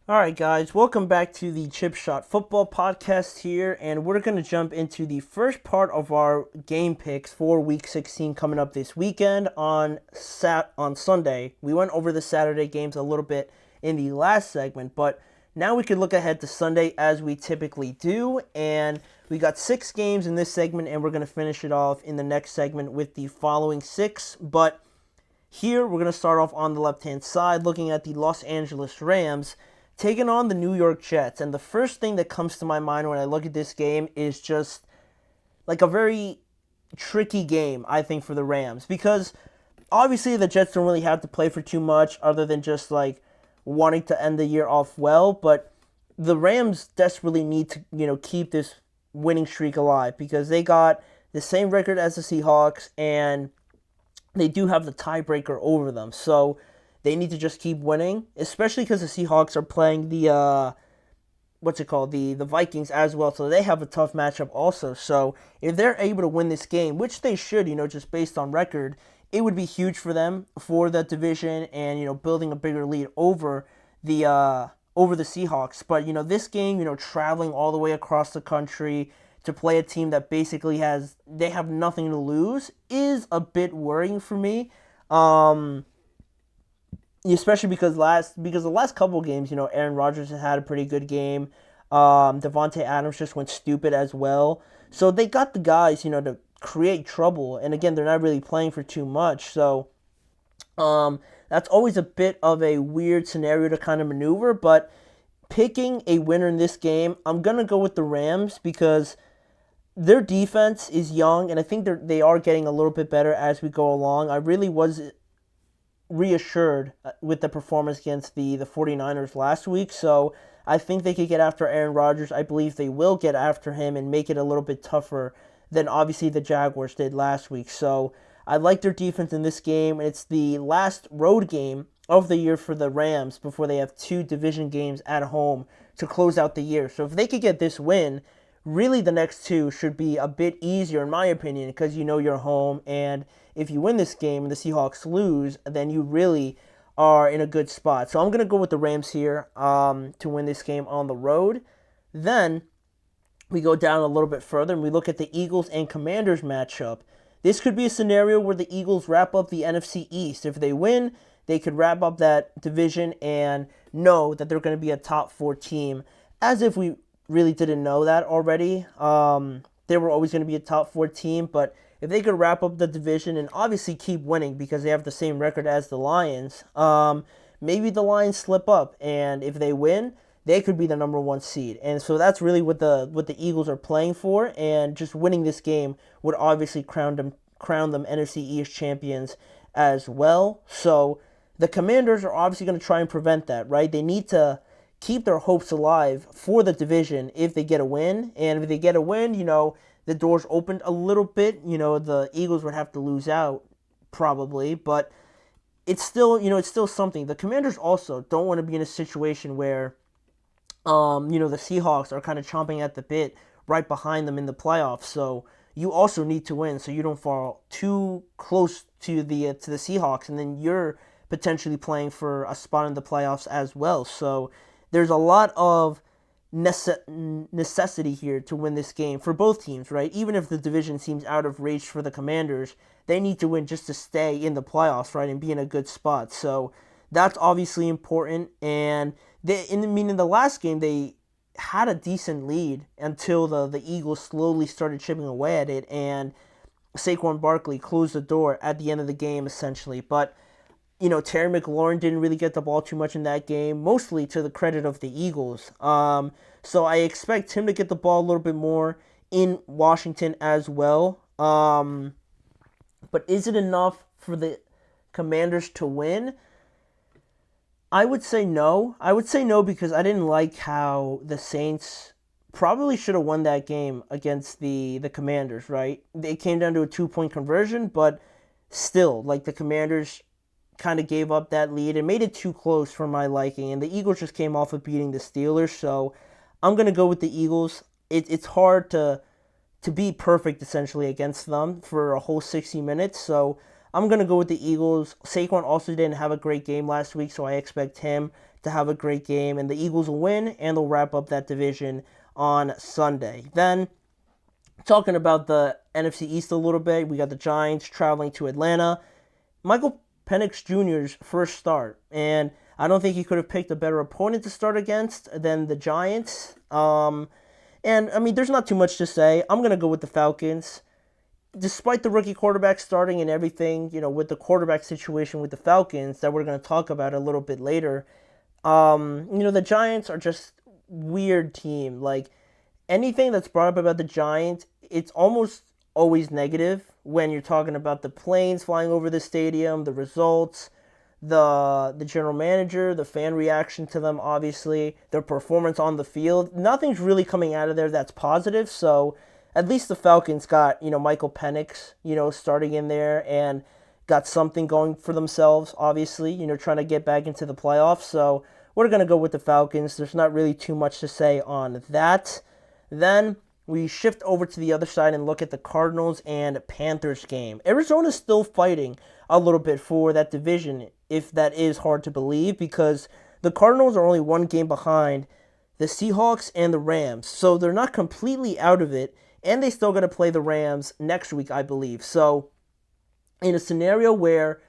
All right, guys, welcome back to the Chip Shot Football Podcast here, and we're going to jump into the first part of our game picks for Week 16 coming up this weekend on Sunday. We went over the Saturday games a little bit in the last segment, but now we can look ahead to Sunday as we typically do, and we got 6 games in this segment, and we're going to finish it off in the next segment with the following 6, but here we're going to start off on the left-hand side looking at the Los Angeles Rams taking on the New York Jets. And the first thing that comes to my mind when I look at this game is just like a very tricky game, I think, for the Rams. Because obviously the Jets don't really have to play for too much other than just like wanting to end the year off well. But the Rams desperately need to, keep this winning streak alive because they got the same record as the Seahawks and they do have the tiebreaker over them. So they need to just keep winning, especially because the Seahawks are playing the the Vikings as well. So they have a tough matchup also. So if they're able to win this game, which they should, just based on record, it would be huge for them for that division and building a bigger lead over the Seahawks. But this game, traveling all the way across the country to play a team that basically they have nothing to lose is a bit worrying for me. Especially because the last couple games, Aaron Rodgers has had a pretty good game. Devontae Adams just went stupid as well. So they got the guys, to create trouble. And again, they're not really playing for too much. So that's always a bit of a weird scenario to kind of maneuver. But picking a winner in this game, I'm gonna go with the Rams because their defense is young, and I think they are getting a little bit better as we go along. I really was reassured with the performance against the 49ers last week. So I think they could get after Aaron Rodgers. I believe they will get after him and make it a little bit tougher than obviously the Jaguars did last week. So I like their defense in this game. It's the last road game of the year for the Rams before they have 2 division games at home to close out the year. So if they could get this win, really the next 2 should be a bit easier in my opinion because you're home, and if you win this game and the Seahawks lose, then you really are in a good spot. So I'm going to go with the Rams here to win this game on the road. Then we go down a little bit further and we look at the Eagles and Commanders matchup. This could be a scenario where the Eagles wrap up the NFC East. If they win, they could wrap up that division and know that they're going to be a top 4 team, as if we really didn't know that already. They were always going to be a top 4 team, but if they could wrap up the division and obviously keep winning because they have the same record as the Lions, maybe the Lions slip up, and if they win, they could be the number 1 seed. And so that's really what the Eagles are playing for, and just winning this game would obviously crown them NFC East champions as well. So the Commanders are obviously going to try and prevent that, right? They need to keep their hopes alive for the division if they get a win. And if they get a win, the doors opened a little bit. The Eagles would have to lose out probably, but it's still something. The Commanders also don't want to be in a situation where, the Seahawks are kind of chomping at the bit right behind them in the playoffs. So you also need to win so you don't fall too close to the Seahawks, and then you're potentially playing for a spot in the playoffs as well. So there's a lot of necessity here to win this game for both teams, right? Even if the division seems out of reach for the Commanders, they need to win just to stay in the playoffs, right, and be in a good spot. So that's obviously important. And in the last game, they had a decent lead until the Eagles slowly started chipping away at it, and Saquon Barkley closed the door at the end of the game, essentially. But Terry McLaurin didn't really get the ball too much in that game, mostly to the credit of the Eagles. So I expect him to get the ball a little bit more in Washington as well. But is it enough for the Commanders to win? I would say no. I would say no because I didn't like how the Saints probably should have won that game against the Commanders, right? It came down to a 2-point conversion, but still, like, the Commanders kind of gave up that lead and made it too close for my liking. And the Eagles just came off of beating the Steelers, so I'm going to go with the Eagles. It's hard to be perfect, essentially, against them for a whole 60 minutes, so I'm going to go with the Eagles. Saquon also didn't have a great game last week, so I expect him to have a great game, and the Eagles will win, and they'll wrap up that division on Sunday. Then, talking about the NFC East a little bit, we got the Giants traveling to Atlanta. Michael Penix Jr.'s first start, and I don't think he could have picked a better opponent to start against than the Giants. And, I mean, there's not too much to say. I'm going to go with the Falcons. Despite the rookie quarterback starting and everything, with the quarterback situation with the Falcons that we're going to talk about a little bit later, the Giants are just weird team. Like, anything that's brought up about the Giants, it's almost always negative when you're talking about the planes flying over the stadium, the results, the general manager, the fan reaction to them, obviously, their performance on the field. Nothing's really coming out of there that's positive, so at least the Falcons got, Michael Penix, starting in there and got something going for themselves, obviously, trying to get back into the playoffs. So we're going to go with the Falcons. There's not really too much to say on that. Then we shift over to the other side and look at the Cardinals and Panthers game. Arizona's still fighting a little bit for that division, if that is hard to believe, because the Cardinals are only one game behind the Seahawks and the Rams. So they're not completely out of it, and they still got to play the Rams next week, I believe. So in a scenario where,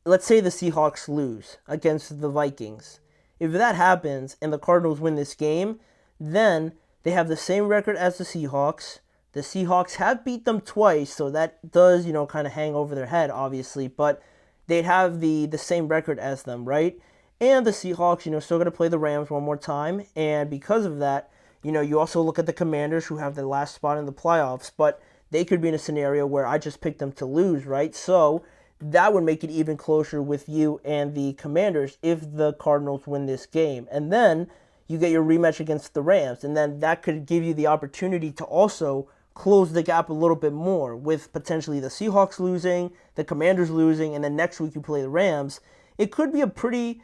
let's say the Seahawks lose against the Vikings, if that happens and the Cardinals win this game, then they have the same record as the Seahawks. The Seahawks have beat them twice, so that does, kind of hang over their head, obviously, but they'd have the same record as them, right? And the Seahawks, still going to play the Rams one more time, and because of that, you also look at the Commanders, who have the last spot in the playoffs, but they could be in a scenario where I just picked them to lose, right? So that would make it even closer with you and the Commanders if the Cardinals win this game. And then you get your rematch against the Rams, and then that could give you the opportunity to also close the gap a little bit more with potentially the Seahawks losing, the Commanders losing, and then next week you play the Rams. It could be a pretty,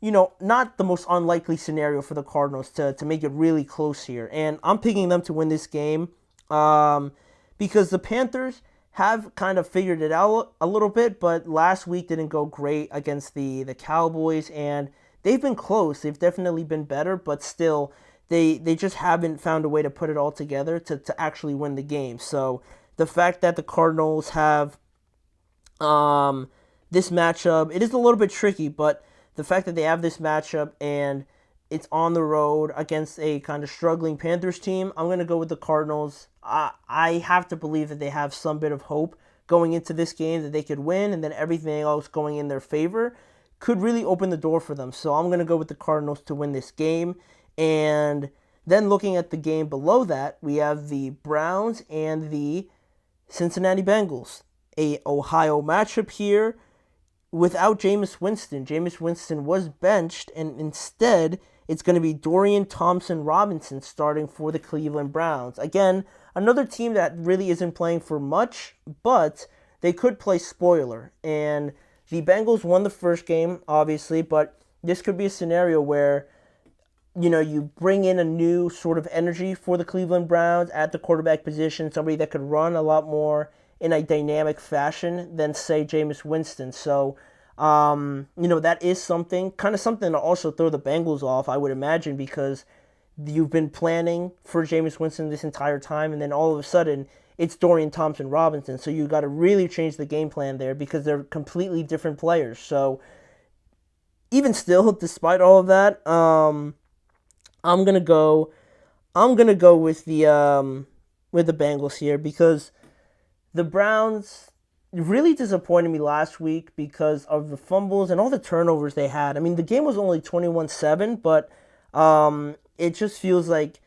not the most unlikely scenario for the Cardinals to make it really close here. And I'm picking them to win this game because the Panthers have kind of figured it out a little bit, but last week didn't go great against the Cowboys, and they've been close. They've definitely been better, but still, they just haven't found a way to put it all together to actually win the game. So the fact that the Cardinals have this matchup, it is a little bit tricky, but the fact that they have this matchup and it's on the road against a kind of struggling Panthers team, I'm going to go with the Cardinals. I have to believe that they have some bit of hope going into this game that they could win, and then everything else going in their favor could really open the door for them. So I'm going to go with the Cardinals to win this game. And then looking at the game below that, we have the Browns and the Cincinnati Bengals. A Ohio matchup here without Jameis Winston. Jameis Winston was benched, and instead it's going to be Dorian Thompson-Robinson starting for the Cleveland Browns. Again, another team that really isn't playing for much, but they could play spoiler. And the Bengals won the first game, obviously, but this could be a scenario where, you bring in a new sort of energy for the Cleveland Browns at the quarterback position, somebody that could run a lot more in a dynamic fashion than, say, Jameis Winston. So, that is something to also throw the Bengals off, I would imagine, because you've been planning for Jameis Winston this entire time, and then all of a sudden, it's Dorian Thompson-Robinson. So you got to really change the game plan there because they're completely different players. So even still, despite all of that, I'm gonna go with the Bengals here because the Browns really disappointed me last week because of the fumbles and all the turnovers they had. I mean, the game was only 21-7, but it just feels like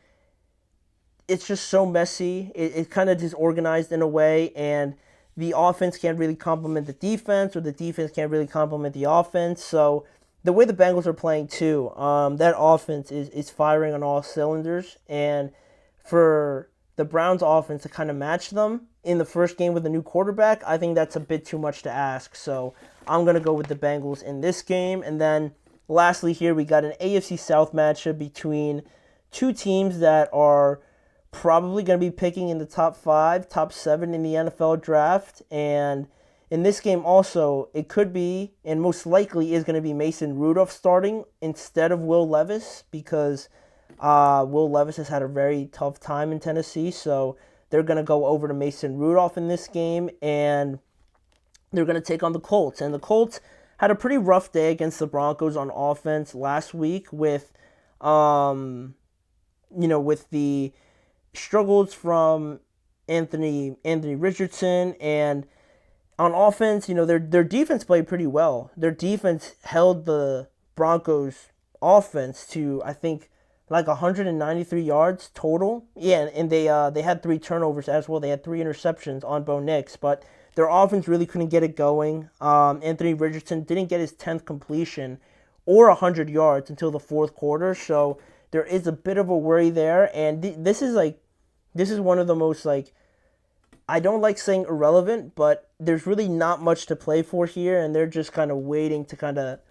it's just so messy. It kind of disorganized in a way, and the offense can't really complement the defense, or the defense can't really complement the offense. So the way the Bengals are playing too, that offense is firing on all cylinders, and for the Browns offense to kind of match them in the first game with a new quarterback, I think that's a bit too much to ask. So I'm going to go with the Bengals in this game. And then lastly here, we got an AFC South matchup between two teams that are probably going to be picking in the top 5, top 7 in the NFL draft. And in this game also, it could be, and most likely is going to be Mason Rudolph starting instead of Will Levis because Will Levis has had a very tough time in Tennessee. So they're going to go over to Mason Rudolph in this game, and they're going to take on the Colts. And the Colts had a pretty rough day against the Broncos on offense last week with, with the struggles from Anthony Richardson, and on offense, their defense played pretty well. Their defense held the Broncos offense to, I think, like 193 yards total. Yeah, and they had 3 turnovers as well. They had 3 interceptions on Bo Nix, but their offense really couldn't get it going. Anthony Richardson didn't get his 10th completion or 100 yards until the fourth quarter, so there is a bit of a worry there. And this is one of the most, I don't like saying irrelevant, but there's really not much to play for here, and they're just kind of waiting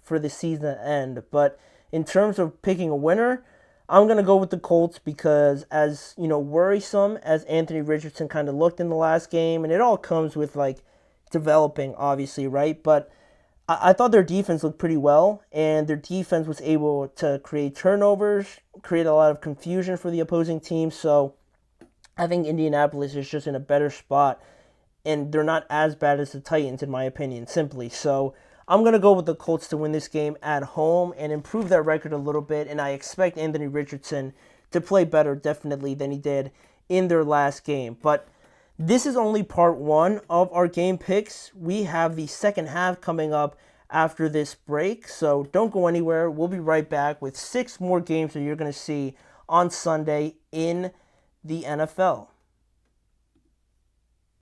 for the season to end. But in terms of picking a winner, I'm going to go with the Colts because as, worrisome as Anthony Richardson kind of looked in the last game, and it all comes with, developing, obviously, right? But I thought their defense looked pretty well, and their defense was able to create turnovers, create a lot of confusion for the opposing team, so I think Indianapolis is just in a better spot, and they're not as bad as the Titans, in my opinion, simply. So I'm going to go with the Colts to win this game at home and improve their record a little bit, and I expect Anthony Richardson to play better, definitely, than he did in their last game. But this is only part one of our game picks. We have the second half coming up after this break, so don't go anywhere. We'll be right back with 6 more games that you're going to see on Sunday in the NFL.